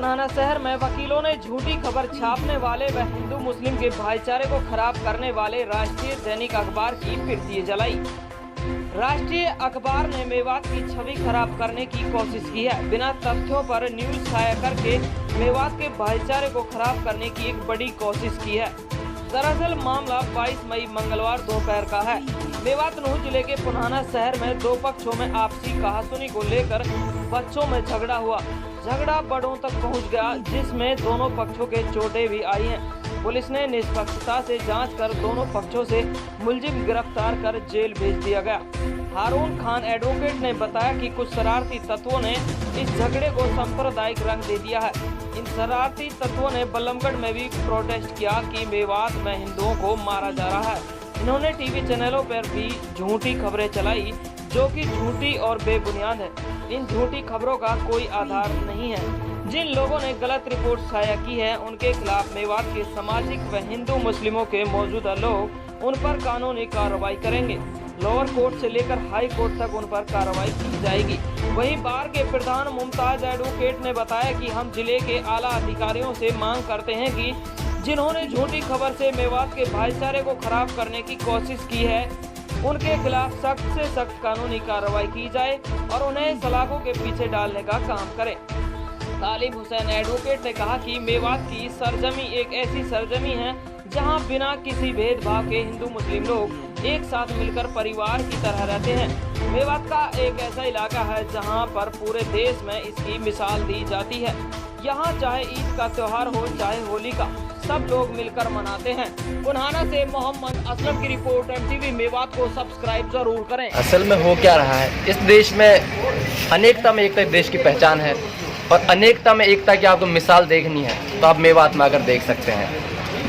पुराना शहर में वकीलों ने झूठी खबर छापने वाले व हिंदू मुस्लिम के भाईचारे को खराब करने वाले राष्ट्रीय दैनिक अखबार की फिर दिए जलाई। राष्ट्रीय अखबार ने मेवात की छवि खराब करने की कोशिश की है। बिना तथ्यों पर न्यूज छाया करके मेवात के भाईचारे को खराब करने की एक बड़ी कोशिश की है। दरअसल मामला 22 मई मंगलवार दोपहर का है। मेवात नूह जिले के पुराना शहर में दो पक्षों में आपसी कहासुनी को लेकर बच्चों में झगड़ा हुआ। झगड़ा बड़ों तक पहुंच गया, जिसमें दोनों पक्षों के चोटें भी आई हैं। पुलिस ने निष्पक्षता से जांच कर दोनों पक्षों से मुलजिम गिरफ्तार कर जेल भेज दिया गया। हारून खान एडवोकेट ने बताया कि कुछ शरारती तत्वों ने इस झगड़े को सांप्रदायिक रंग दे दिया है। इन शरारती तत्वों ने बल्लमगढ़ में भी प्रोटेस्ट किया कि मेवात में हिंदुओं को मारा जा रहा है। इन्होंने टीवी चैनलों पर भी झूठी खबरें चलाई, जो कि झूठी और बेबुनियाद है। इन झूठी खबरों का कोई आधार नहीं है। जिन लोगों ने गलत रिपोर्ट साझा की है, उनके खिलाफ मेवात के सामाजिक व हिंदू मुस्लिमों के मौजूदा लोग उन पर कानूनी कार्रवाई करेंगे। लोअर कोर्ट से लेकर हाई कोर्ट तक उन पर कार्रवाई की जाएगी। वहीं बार के प्रधान मुमताज एडवोकेट ने बताया कि हम जिले के आला अधिकारियों से मांग करते हैं कि जिन्होंने झूठी खबर से मेवात के भाईचारे को खराब करने की कोशिश की है, उनके खिलाफ सख्त से सख्त कानूनी कार्रवाई की जाए और उन्हें सलाखों के पीछे डालने का काम करें। तालिब हुसैन एडवोकेट ने कहा कि मेवात की सरजमी एक ऐसी सरजमी है जहां बिना किसी भेदभाव के हिंदू मुस्लिम लोग एक साथ मिलकर परिवार की तरह रहते हैं। मेवात का एक ऐसा इलाका है जहां पर पूरे देश में इसकी मिसाल दी जाती है। यहां चाहे ईद का त्योहार हो चाहे होली का, सब लोग मिलकर मनाते हैं। पुराना से मोहम्मद असलम की रिपोर्ट। MTV मेवात को सब्सक्राइब जरूर करें। असल में हो क्या रहा है, इस देश में अनेकता में एकता देश की पहचान है और अनेकता में एकता की आपको मिसाल देखनी है तो आप मेवात में आकर देख सकते हैं,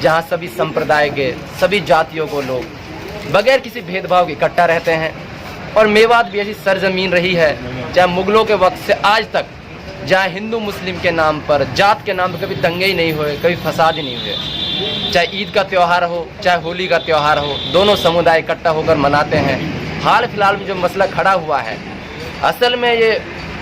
जहां सभी संप्रदाय के सभी जातियों को लोग बगैर किसी भेदभाव के इकट्ठा रहते हैं। और मेवात भी ऐसी सरजमीन रही है, चाहे मुगलों के वक्त से आज तक, जहाँ हिंदू मुस्लिम के नाम पर, जात के नाम पर कभी दंगे ही नहीं हुए, कभी फसाद ही नहीं हुए। चाहे ईद का त्यौहार हो चाहे होली का त्यौहार हो, दोनों समुदाय इकट्ठा होकर मनाते हैं। हाल फिलहाल में जो मसला खड़ा हुआ है, असल में ये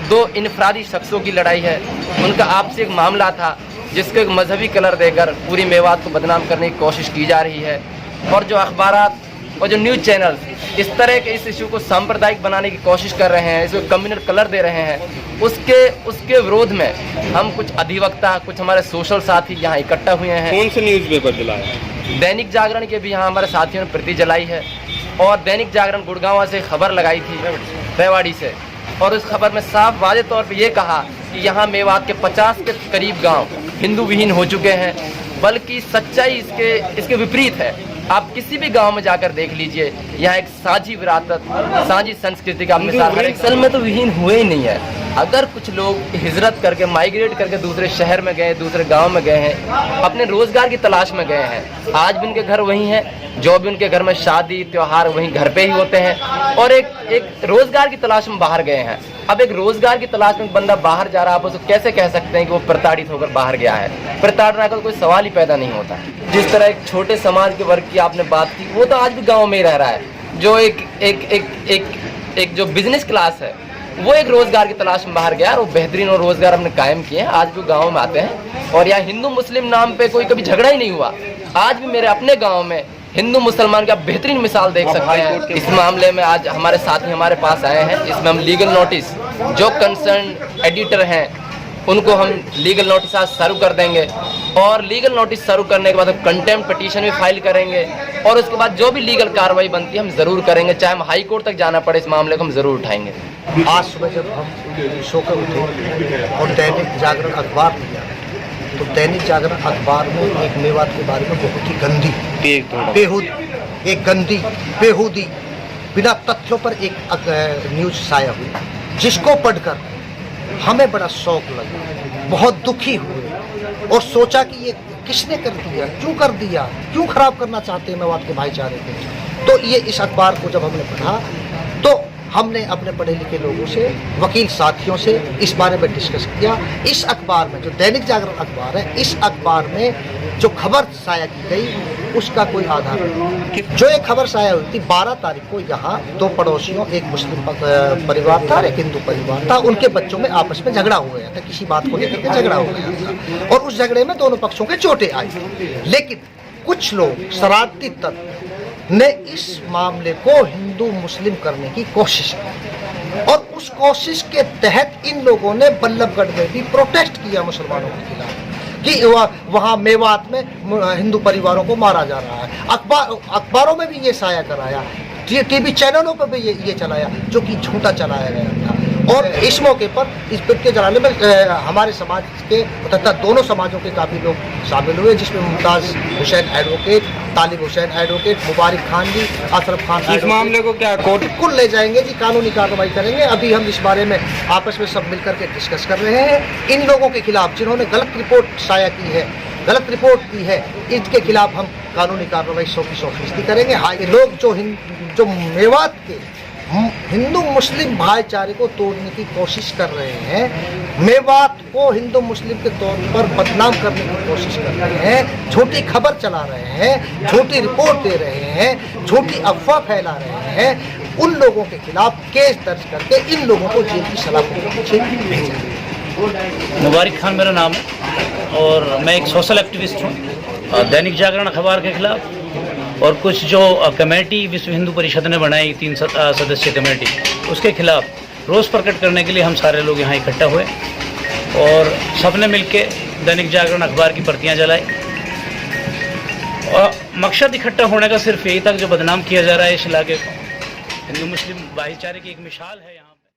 दो इनफरादी शख्सों की लड़ाई है। उनका आपसी एक मामला था जिसको एक मजहबी कलर देकर पूरी मेवात को बदनाम करने की कोशिश की जा रही है। और जो अखबारात और जो न्यूज़ चैनल इस तरह के इस इशू को सांप्रदायिक बनाने की कोशिश कर रहे हैं, इसको कम्युनल कलर दे रहे हैं, उसके विरोध में हम कुछ अधिवक्ता, कुछ हमारे सोशल साथी यहाँ इकट्ठा हुए हैं। कौन से न्यूज़पेपर जलाया? दैनिक जागरण के भी यहाँ हमारे साथियों ने प्रति जलाई है और दैनिक जागरण गुड़गांव से खबर लगाई थी, रेवाड़ी से, और उस खबर में साफ वाज़े तौर पर यह कहा कि यहाँ मेवात के 50 के करीब गाँव हिंदू विहीन हो चुके हैं। बल्कि सच्चाई इसके विपरीत है। आप किसी भी गांव में जाकर देख लीजिए, यहाँ एक साझी विरासत, साझी संस्कृति का मिसाल हर एक सल में तो विहीन हुए ही नहीं है। अगर कुछ लोग हिजरत करके, माइग्रेट करके दूसरे शहर में गए, दूसरे गांव में गए हैं, अपने रोजगार की तलाश में गए हैं, आज भी उनके घर वहीं हैं, जो भी उनके घर में शादी त्योहार वहीं घर पे ही होते हैं, और एक रोजगार की तलाश में बाहर गए हैं। अब एक रोजगार की तलाश में बंदा बाहर जा रहा है, आप उसको कैसे कह सकते हैं कि वो प्रताड़ित होकर बाहर गया है? प्रताड़ना का कोई सवाल ही पैदा नहीं होता। जिस तरह एक छोटे समाज के वर्ग की आपने बात की, वो तो आज भी गाँव में ही रह रहा है। जो एक जो बिजनेस क्लास है, वो एक रोजगार की तलाश में बाहर गया और वो बेहतरीन और रोजगार हमने कायम किए हैं। आज भी गाँव में आते हैं और यहाँ हिंदू मुस्लिम नाम पे कोई कभी झगड़ा ही नहीं हुआ। आज भी मेरे अपने गाँव में हिंदू मुसलमान का बेहतरीन मिसाल देख सकते हैं। इस मामले में आज हमारे साथी हमारे पास आए हैं। इसमें हम लीगल नोटिस, जो कंसर्न एडिटर हैं उनको हम लीगल नोटिस आज सर्व कर देंगे और लीगल नोटिस सर्व करने के बाद हम कंटेम्प्ट पिटीशन भी फाइल करेंगे और उसके बाद जो भी लीगल कार्रवाई बनती है हम ज़रूर करेंगे, चाहे हम हाई कोर्ट तक जाना पड़े, इस मामले को हम ज़रूर उठाएंगे। आज सुबह जब हम सोकर उठे और दैनिक जागरण अखबार लिया तो दैनिक जागरण अखबार में एक मेवात के बारे में बहुत ही बेहूदी बिना तथ्यों पर एक न्यूज़ शाया हुई, जिसको पढ़कर हमें बड़ा शौक लगा, बहुत दुखी हुए और सोचा कि ये किसने कर दिया, क्यों कर दिया, क्यों खराब करना चाहते हैं मेवात के भाईचारे को। तो ये इस अखबार को जब हमने पढ़ा तो हमने अपने पढ़े लिखे लोगों से, वकील साथियों से इस बारे में डिस्कस किया। इस अखबार में, जो दैनिक जागरण अखबार है, इस अखबार में जो खबर साया की गई उसका कोई आधार नहीं। जो ये खबर साया हुई थी 12 तारीख को, यहाँ दो पड़ोसियों, एक मुस्लिम परिवार था और एक हिंदू परिवार था, उनके बच्चों में आपस में झगड़ा हो गया था, किसी बात को लेकर के झगड़ा हो गया था, और उस झगड़े में दोनों पक्षों के चोटें आई। लेकिन कुछ लोग शरारती तत्व ने इस मामले को हिंदू मुस्लिम करने की कोशिश की, और उस कोशिश के तहत इन लोगों ने बल्लभगढ़ में भी प्रोटेस्ट किया मुसलमानों के खिलाफ कि वहाँ मेवात में हिंदू परिवारों को मारा जा रहा है। अखबारों में भी ये साया कराया, टीवी चैनलों पर भी ये चलाया, जो कि झूठा चलाया गया था। और इस मौके पर इस पिट के जलाने में हमारे समाज के तथा दोनों समाजों के काफ़ी लोग शामिल हुए, जिसमें मुमताज़ हुसैन एडवोकेट, तालिब हुसैन एडवोकेट, मुबारक खान जी, अशरफ खान। इस मामले को क्या कोर्ट बिल्कुल ले जाएंगे जी, कानूनी कार्रवाई करेंगे। अभी हम इस बारे में आपस में सब मिलकर के डिस्कस कर रहे हैं। इन लोगों के खिलाफ जिन्होंने गलत रिपोर्ट साया की है, गलत रिपोर्ट की है, इनके खिलाफ हम कानूनी कार्रवाई 100% करेंगे। हाँ, ये लोग जो मेवात के हिंदू मुस्लिम भाईचारे को तोड़ने की कोशिश कर रहे हैं, मेवात को हिंदू मुस्लिम के तौर पर बदनाम करने की कोशिश कर रहे हैं, झूठी खबर चला रहे हैं, झूठी रिपोर्ट दे रहे हैं, झूठी अफवाह फैला रहे हैं, उन लोगों के खिलाफ केस दर्ज करके इन लोगों को जेल की सलाखों के पीछे भेजा। मुबारक खान मेरा नाम है और मैं एक सोशल एक्टिविस्ट हूँ। दैनिक जागरण अखबार के खिलाफ और कुछ जो कमेटी विश्व हिंदू परिषद ने बनाई 3 सदस्यीय कमेटी, उसके खिलाफ रोष प्रकट करने के लिए हम सारे लोग यहाँ इकट्ठा हुए और सबने मिलके दैनिक जागरण अखबार की प्रतियाँ जलाई। और मकसद इकट्ठा होने का सिर्फ यही था, जो बदनाम किया जा रहा है इस इलाके को, हिंदू मुस्लिम भाईचारे की एक मिसाल है यहाँ।